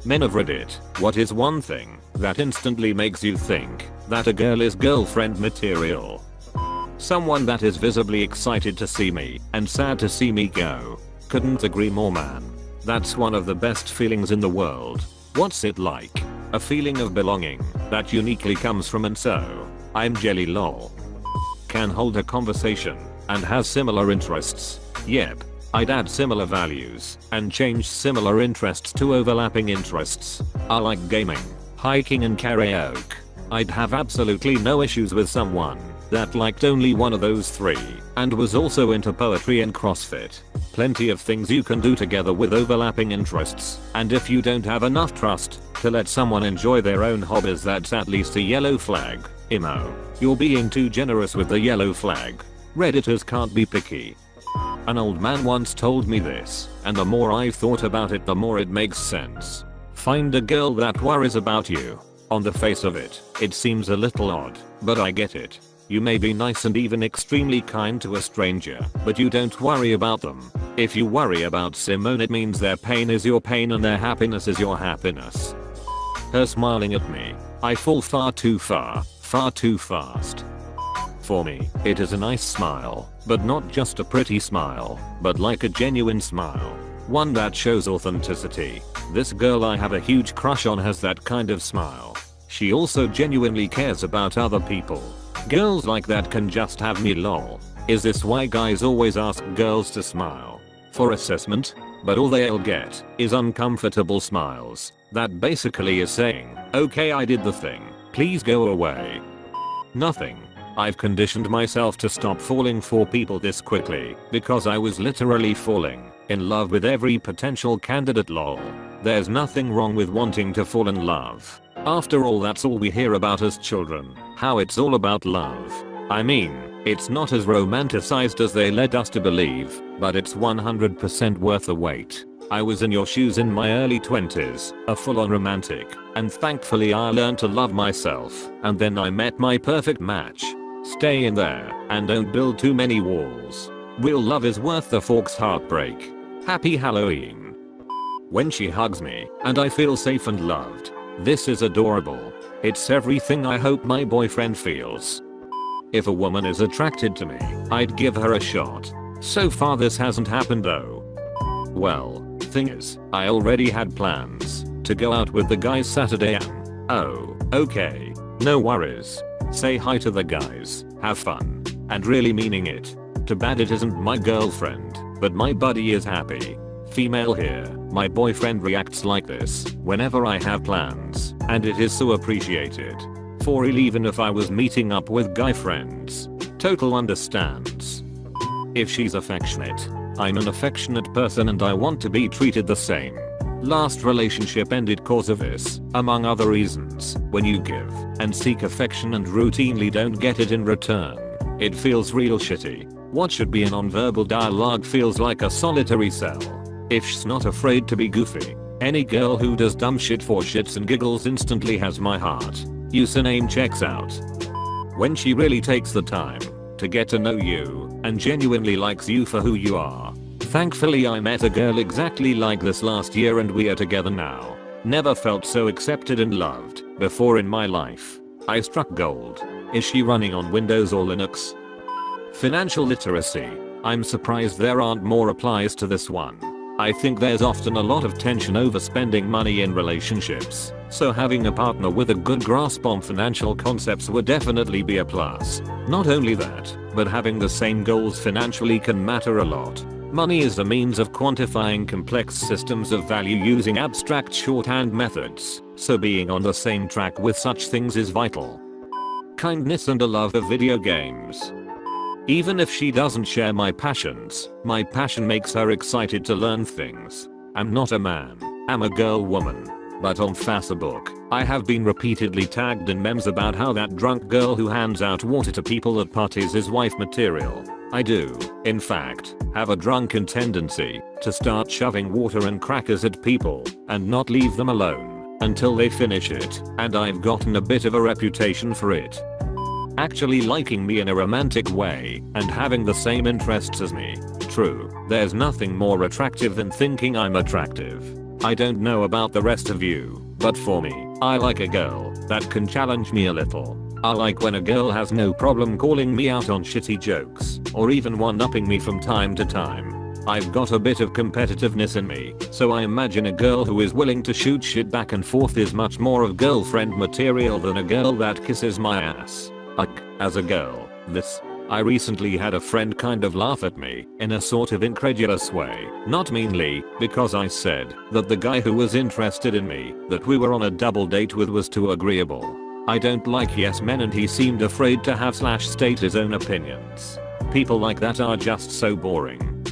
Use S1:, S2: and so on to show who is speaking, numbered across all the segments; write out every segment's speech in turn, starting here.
S1: Men of Reddit, what is one thing that instantly makes you think that a girl is girlfriend material? Someone that is visibly excited to see me and sad to see me go. Couldn't agree more, man. That's one of the best feelings in the world. What's it like? A feeling of belonging that uniquely comes from and so I'm jelly lol. Can hold a conversation and has similar interests. Yep. I'd add similar values and change similar interests to overlapping interests. I like gaming, hiking and karaoke. I'd have absolutely no issues with someone that liked only one of those three and was also into poetry and CrossFit. Plenty of things you can do together with overlapping interests, and if you don't have enough trust to let someone enjoy their own hobbies, that's at least a yellow flag. Imo. You're being too generous with the yellow flag. Redditors can't be picky. An old man once told me this, and the more I've thought about it the more it makes sense. Find a girl that worries about you. On the face of it, it seems a little odd, but I get it. You may be nice and even extremely kind to a stranger, but you don't worry about them. If you worry about Simone, it means their pain is your pain and their happiness is your happiness. Her smiling at me. I fall far too fast. For me, it is a nice smile, but not just a pretty smile, but like a genuine smile. One that shows authenticity. This girl I have a huge crush on has that kind of smile. She also genuinely cares about other people. Girls like that can just have me lol. Is this why guys always ask girls to smile for assessment? But all they'll get is uncomfortable smiles. That basically is saying, okay, I did the thing, please go away. Nothing. I've conditioned myself to stop falling for people this quickly because I was literally falling in love with every potential candidate lol. There's nothing wrong with wanting to fall in love. After all, that's all we hear about as children, how it's all about love. I mean, it's not as romanticized as they led us to believe, but it's 100% worth the wait. I was in your shoes in my early 20s, a full-on romantic, and thankfully I learned to love myself, and then I met my perfect match. Stay in there, and don't build too many walls. Real love is worth the fork's heartbreak. Happy Halloween. When she hugs me, and I feel safe and loved. This is adorable. It's everything I hope my boyfriend feels. If a woman is attracted to me, I'd give her a shot. So far this hasn't happened though. Well, thing is, I already had plans to go out with the guys Saturday and oh, okay. No worries. Say hi to the guys, have fun, and really meaning it. Too bad it isn't my girlfriend, but my buddy is happy. Female here, my boyfriend reacts like this whenever I have plans, and it is so appreciated. For real, even if I was meeting up with guy friends. Total understands. If she's affectionate, I'm an affectionate person and I want to be treated the same. Last relationship ended cause of this, among other reasons. When you give and seek affection and routinely don't get it in return, it feels real shitty. What should be a non-verbal dialogue feels like a solitary cell. If she's not afraid to be goofy, any girl who does dumb shit for shits and giggles instantly has my heart. Username checks out. When she really takes the time to get to know you and genuinely likes you for who you are. Thankfully I met a girl exactly like this last year and we are together now. Never felt so accepted and loved before in my life. I struck gold. Is she running on Windows or Linux? Financial literacy. I'm surprised there aren't more applies to this one. I think there's often a lot of tension over spending money in relationships, so having a partner with a good grasp on financial concepts would definitely be a plus. Not only that, but having the same goals financially can matter a lot. Money is a means of quantifying complex systems of value using abstract shorthand methods, so being on the same track with such things is vital. Kindness and a love of video games. Even if she doesn't share my my passion makes her excited to learn things. I'm not a man, I'm a girl woman. But on Facebook, I have been repeatedly tagged in memes about how that drunk girl who hands out water to people at parties is wife material. I do, in fact, have a drunken tendency to start shoving water and crackers at people and not leave them alone until they finish it, and I've gotten a bit of a reputation for it. Actually liking me in a romantic way and having the same interests as me. True, there's nothing more attractive than thinking I'm attractive. I don't know about the rest of you, but for me, I like a girl that can challenge me a little. I like when a girl has no problem calling me out on shitty jokes, or even one-upping me from time to time. I've got a bit of competitiveness in me, so I imagine a girl who is willing to shoot shit back and forth is much more of girlfriend material than a girl that kisses my ass. As a girl, I recently had a friend kind of laugh at me in a sort of incredulous way, not meanly, because I said that the guy who was interested in me that we were on a double date with was too agreeable. I don't like yes men and he seemed afraid to have / state his own opinions. People like that are just so boring.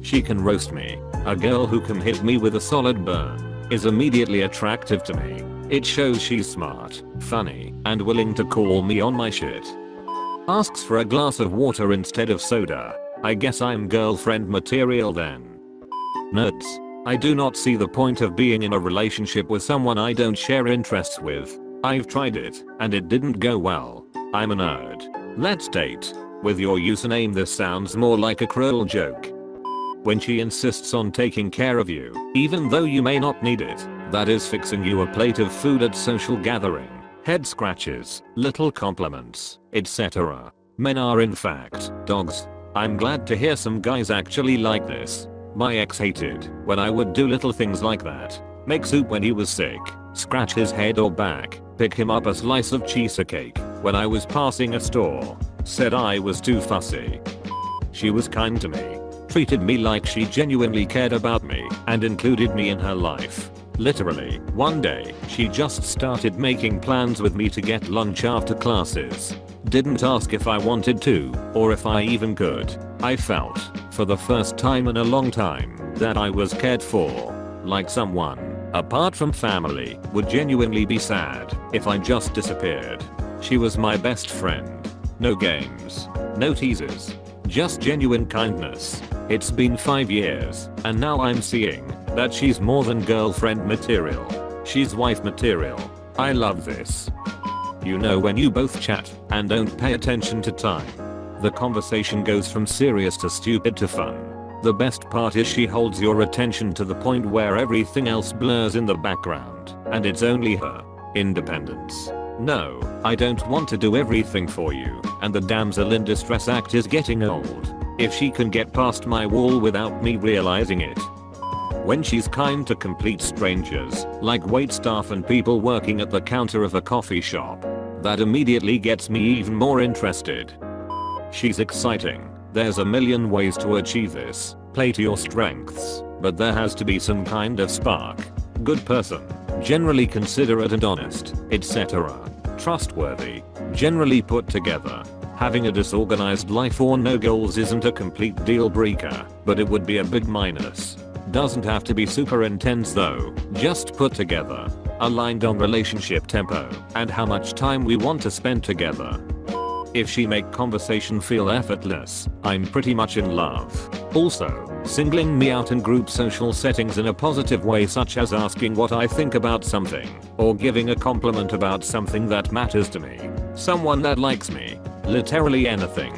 S1: She can roast me. A girl who can hit me with a solid burn is immediately attractive to me. It shows she's smart, funny, and willing to call me on my shit. Asks for a glass of water instead of soda. I guess I'm girlfriend material then. Nerds. I do not see the point of being in a relationship with someone I don't share interests with. I've tried it, and it didn't go well. I'm a nerd. Let's date. With your username this sounds more like a cruel joke. When she insists on taking care of you, even though you may not need it, that is fixing you a plate of food at social gathering, head scratches, little compliments, etc. Men are in fact dogs. I'm glad to hear some guys actually like this. My ex hated when I would do little things like that. Make soup when he was sick, scratch his head or back, pick him up a slice of cheesecake when I was passing a store, said I was too fussy. She was kind to me, treated me like she genuinely cared about me and included me in her life. Literally, one day, she just started making plans with me to get lunch after classes. Didn't ask if I wanted to, or if I even could. I felt, for the first time in a long time, that I was cared for. Like someone, apart from family, would genuinely be sad if I just disappeared. She was my best friend. No games. No teasers. Just genuine kindness. It's been 5 years, and now I'm seeing that she's more than girlfriend material. She's wife material. I love this. You know when you both chat and don't pay attention to time. The conversation goes from serious to stupid to fun. The best part is she holds your attention to the point where everything else blurs in the background, and it's only her. Independence. No, I don't want to do everything for you, and the damsel in distress act is getting old. If she can get past my wall without me realizing it. When she's kind to complete strangers, like waitstaff and people working at the counter of a coffee shop, that immediately gets me even more interested. She's exciting. There's a million ways to achieve this. Play to your strengths, but there has to be some kind of spark. Good person, generally considerate and honest, etc. Trustworthy, generally put together. Having a disorganized life or no goals isn't a complete deal breaker, but it would be a big minus. Doesn't have to be super intense though, just put together. Aligned on relationship tempo and how much time we want to spend together. If she make conversation feel effortless, I'm pretty much in love. Also, singling me out in group social settings in a positive way, such as asking what I think about something, or giving a compliment about something that matters to me. Someone that likes me. Literally anything.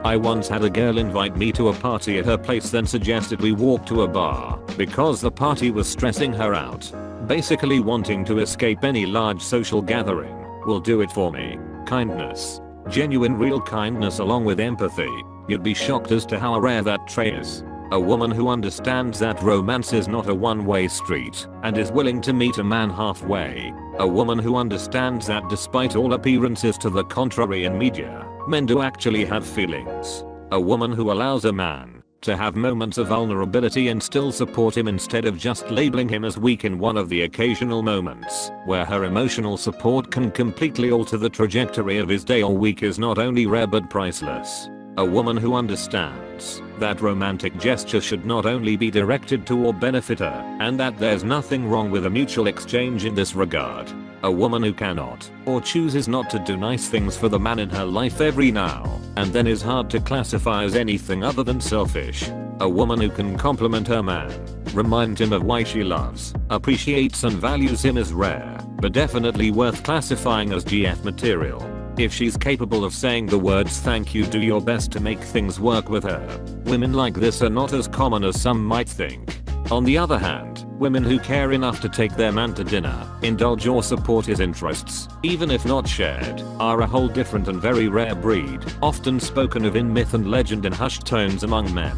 S1: I once had a girl invite me to a party at her place, then suggested we walk to a bar because the party was stressing her out. Basically wanting to escape any large social gathering. Will do it for me. Kindness. Genuine real kindness along with empathy. You'd be shocked as to how rare that trait is. A woman who understands that romance is not a one-way street and is willing to meet a man halfway. A woman who understands that despite all appearances to the contrary in media, men do actually have feelings. A woman who allows a man to have moments of vulnerability and still support him instead of just labeling him as weak in one of the occasional moments where her emotional support can completely alter the trajectory of his day or week is not only rare but priceless. A woman who understands that romantic gesture should not only be directed to or benefit her, and that there's nothing wrong with a mutual exchange in this regard. A woman who cannot, or chooses not to do nice things for the man in her life every now and then is hard to classify as anything other than selfish. A woman who can compliment her man, remind him of why she loves, appreciates and values him is rare, but definitely worth classifying as GF material. If she's capable of saying the words thank you, do your best to make things work with her. Women like this are not as common as some might think. On the other hand, women who care enough to take their man to dinner, indulge or support his interests, even if not shared, are a whole different and very rare breed, often spoken of in myth and legend in hushed tones among men.